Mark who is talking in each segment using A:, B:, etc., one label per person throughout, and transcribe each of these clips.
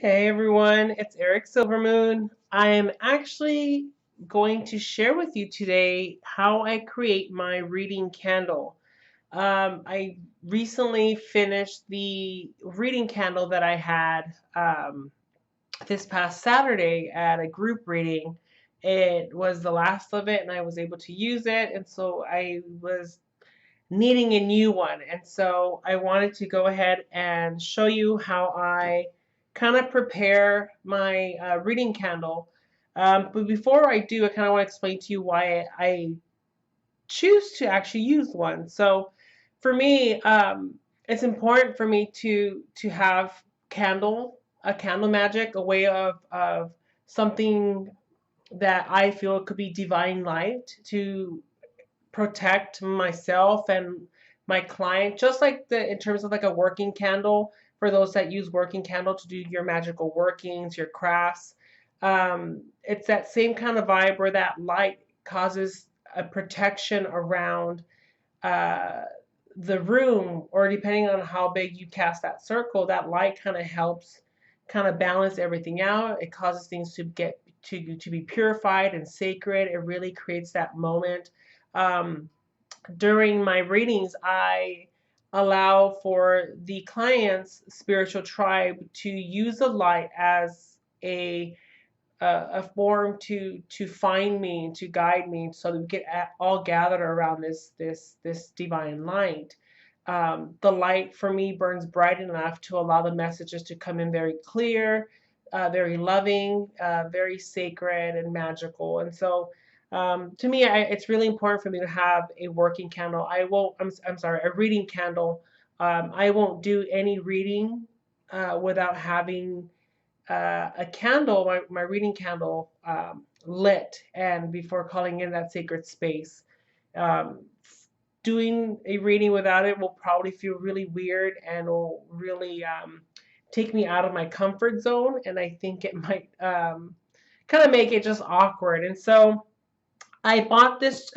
A: Hey everyone, it's Eric Silvermoon. I am actually going to share with you today how I create my reading candle. I recently finished the reading candle that I had this past Saturday at a group reading. It was the last of it, and I was able to use it, and so I was needing a new one. And so I wanted to go ahead and show you how I kind of prepare my reading candle. But before I do, I kind of want to explain to you why I choose to actually use one. So for me, it's important for me to have a candle magic, a way of something that I feel could be divine light to protect myself and my client, just like the in terms of like a working candle for those that use working candle to do your magical workings, your crafts. It's that same kind of vibe where that light causes a protection around uh, the room, or depending on how big you cast that circle, that light kind of helps kind of balance everything out. It causes things to get to be purified and sacred. It really creates that moment. Um, During my readings, I allow for the client's spiritual tribe to use the light as a form to find me, to guide me, so that we get all gathered around this divine light. The light for me burns bright enough to allow the messages to come in very clear, very loving, very sacred and magical. And so, to me, it's really important for me to have a working candle. I won't. I'm sorry, a reading candle. I won't do any reading without having a candle, my reading candle, lit, and before calling in that sacred space. Um, Doing a reading without it will probably feel really weird and will really take me out of my comfort zone, and I think it might kind of make it just awkward. And so I bought this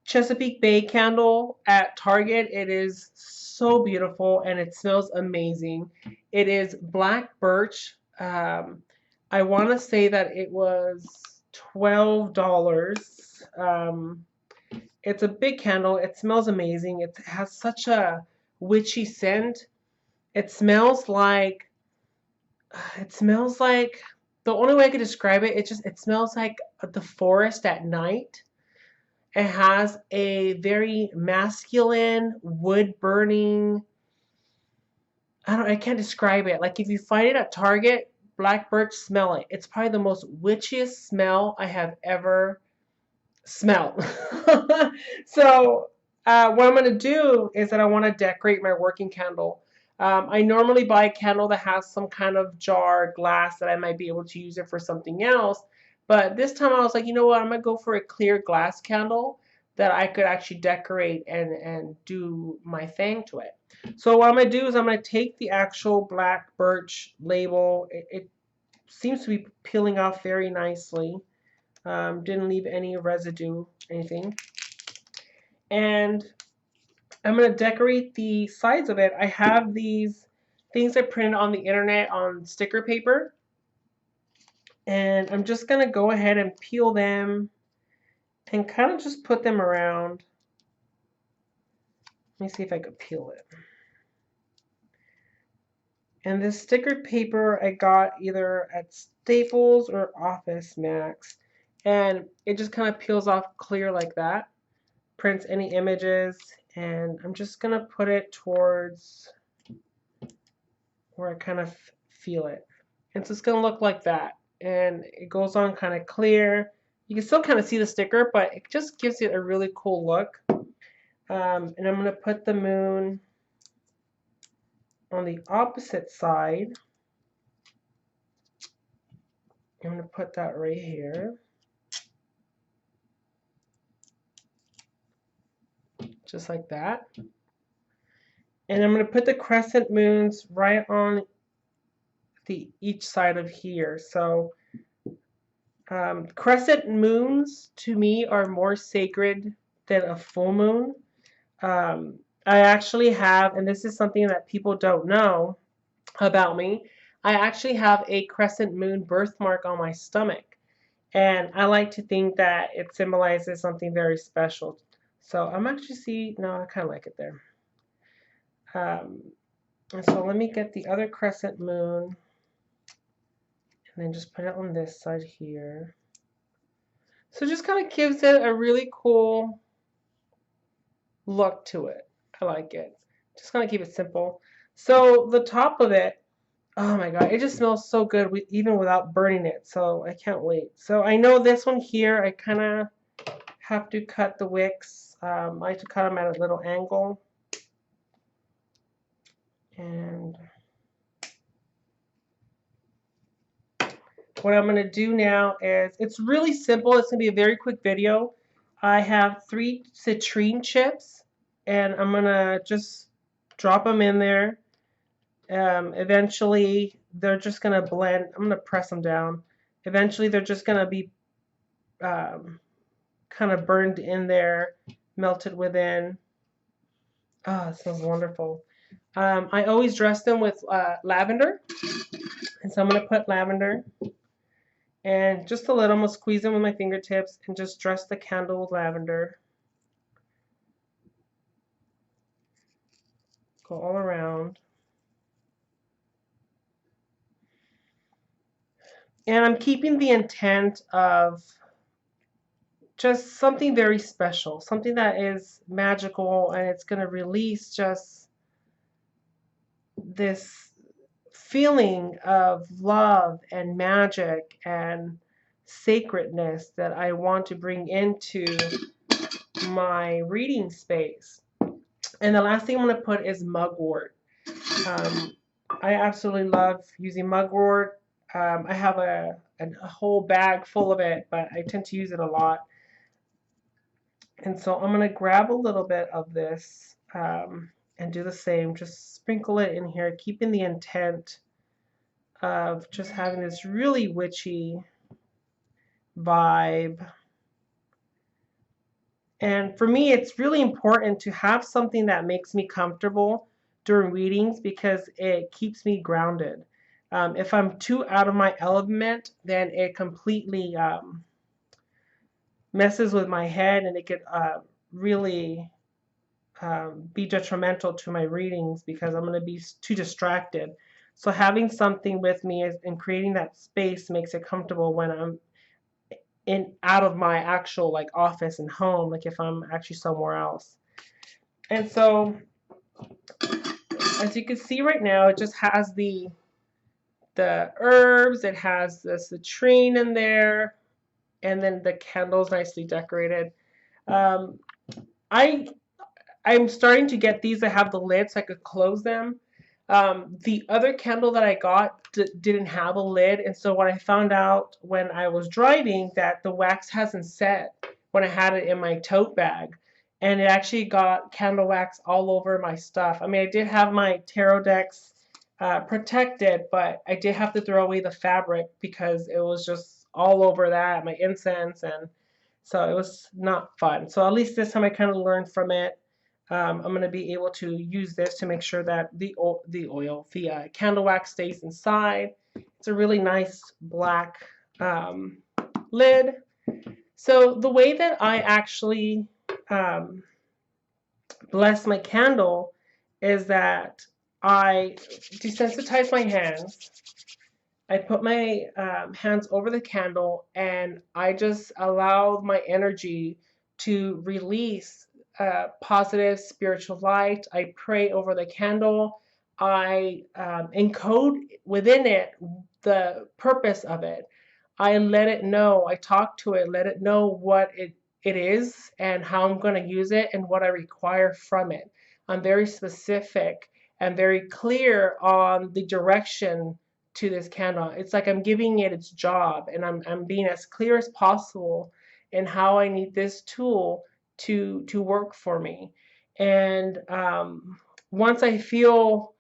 A: Chesapeake Bay candle at Target. It is so beautiful and it smells amazing. It is black birch. I want to say that it was $12. It's a big candle. It smells amazing. It has such a witchy scent. It smells like it smells like the only way I could describe it, it smells like the forest at night. It has a very masculine, wood burning. I can't describe it. Like if you find it at Target, black birch, smell it. It's probably the most witchiest smell I have ever smelled. So what I'm gonna do is that I want to decorate my working candle. I normally buy a candle that has some kind of jar, glass that I might be able to use it for something else. But this time I was like, you know what? I'm gonna go for a clear glass candle that I could actually decorate and do my thing to it. So what I'm gonna do is I'm gonna take the actual black birch label. It seems to be peeling off very nicely. Didn't leave any residue, anything. And I'm going to decorate the sides of it. I have these things I printed on the internet on sticker paper. And I'm just going to go ahead and peel them and kind of just put them around. Let me see if I could peel it. And this sticker paper I got either at Staples or Office Max. And it just kind of peels off clear like that. Prints any images. And I'm just going to put it towards where I kind of feel it. And so it's going to look like that. And it goes on kind of clear. You can still kind of see the sticker, but it just gives it a really cool look. And I'm going to put the moon on the opposite side. I'm going to put that right here. Just like that. And I'm going to put the crescent moons right on each side of here. So crescent moons to me are more sacred than a full moon. I actually have, and this is something that people don't know about me, I actually have a crescent moon birthmark on my stomach. And I like to think that it symbolizes something very special. So I'm actually see, no, I kind of like it there. Um, and so let me get the other crescent moon and then just put it on this side here. So just kind of gives it a really cool look to it. I like it. Just gonna keep it simple. So the top of it, oh my god, it just smells so good even without burning it. So I can't wait. So I know this one here, I kind of have to cut the wicks. I like to cut them at a little angle. And what I'm going to do now is, it's really simple. It's going to be a very quick video. I have 3 citrine chips, and I'm going to just drop them in there. Eventually, they're just going to blend. I'm going to press them down. Eventually, they're just going to be kind of burned in there, melted within. Oh, it smells wonderful. I always dress them with lavender. And so I'm going to put lavender. And just a little, I'm going to squeeze them with my fingertips and just dress the candle with lavender. Go all around. And I'm keeping the intent of just something very special, something that is magical, and it's going to release just this feeling of love and magic and sacredness that I want to bring into my reading space. And the last thing I'm going to put is mugwort. I absolutely love using mugwort. I have a whole bag full of it, but I tend to use it a lot. And so I'm going to grab a little bit of this and do the same. Just sprinkle it in here, keeping the intent of just having this really witchy vibe. And for me, it's really important to have something that makes me comfortable during readings because it keeps me grounded. If I'm too out of my element, then it completely messes with my head, and it could really be detrimental to my readings because I'm going to be too distracted. So having something with me and creating that space makes it comfortable when I'm out of my actual like office and home, like if I'm actually somewhere else. And so as you can see right now, it just has the herbs, it has the citrine in there, and then the candles nicely decorated. um, I'm starting to get these that have the lid so I could close them. The other candle that I got didn't have a lid, and so what I found out when I was driving that the wax hasn't set when I had it in my tote bag, and it actually got candle wax all over my stuff. I mean, I did have my tarot decks protected, but I did have to throw away the fabric because it was just all over that, my incense, and so it was not fun. So at least this time I kind of learned from it. I'm going to be able to use this to make sure that the candle wax stays inside. It's a really nice black lid. So the way that I actually bless my candle is that I desensitize my hands. I put my hands over the candle and I just allow my energy to release positive spiritual light. I pray over the candle. I encode within it the purpose of it. I let it know, I talk to it, let it know what it is and how I'm going to use it and what I require from it. I'm very specific and very clear on the direction to this candle. It's like I'm giving it its job, and I'm being as clear as possible in how I need this tool to work for me. And once I feel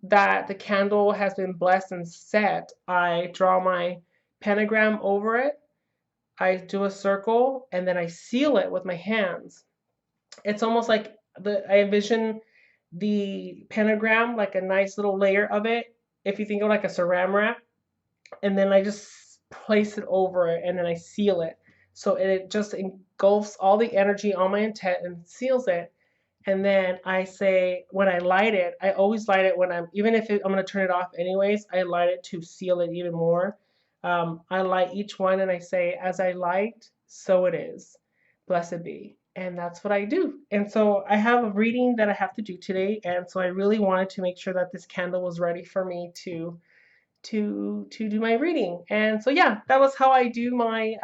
A: that the candle has been blessed and set, I draw my pentagram over it. I do a circle and then I seal it with my hands. It's almost like I envision the pentagram like a nice little layer of it, if you think of like a saran wrap, and then I just place it over it and then I seal it. So it just engulfs all the energy on my intent and seals it. And then I say, when I light it, I always light it when even if I'm going to turn it off anyways, I light it to seal it even more. I light each one and I say, as I light, so it is. Blessed be. And that's what I do. And so I have a reading that I have to do today. And so I really wanted to make sure that this candle was ready for me to do my reading. And so yeah, that was how I do my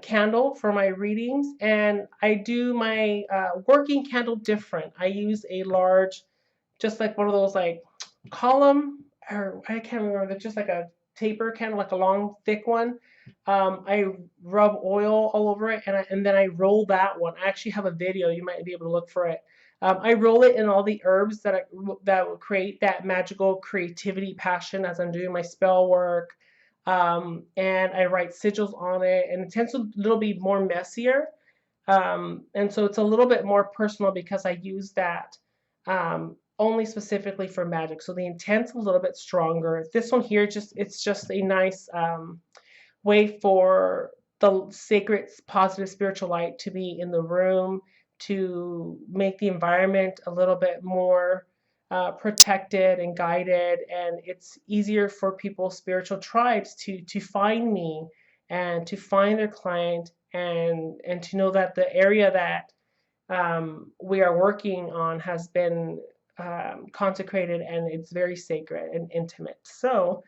A: candle for my readings. And I do my working candle different. I use a large, just like one of those like column, or I can't remember. They're just like a taper candle, like a long thick one. I rub oil all over it, and then I roll that one. I actually have a video. You might be able to look for it. I roll it in all the herbs that will create that magical creativity passion as I'm doing my spell work. And I write sigils on it, and it tends to a little bit more messier. And so it's a little bit more personal because I use that only specifically for magic. So the intent's a little bit stronger. This one here, it's just a nice way for the sacred, positive spiritual light to be in the room, to make the environment a little bit more protected and guided, and it's easier for people's spiritual tribes to find me and to find their client, and to know that the area that we are working on has been consecrated and it's very sacred and intimate. So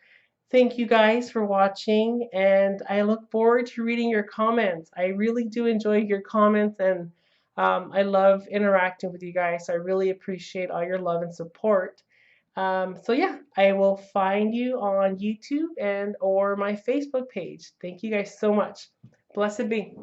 A: thank you guys for watching, and I look forward to reading your comments. I really do enjoy your comments, and I love interacting with you guys. So I really appreciate all your love and support. So yeah, I will find you on YouTube and or my Facebook page. Thank you guys so much. Blessed be.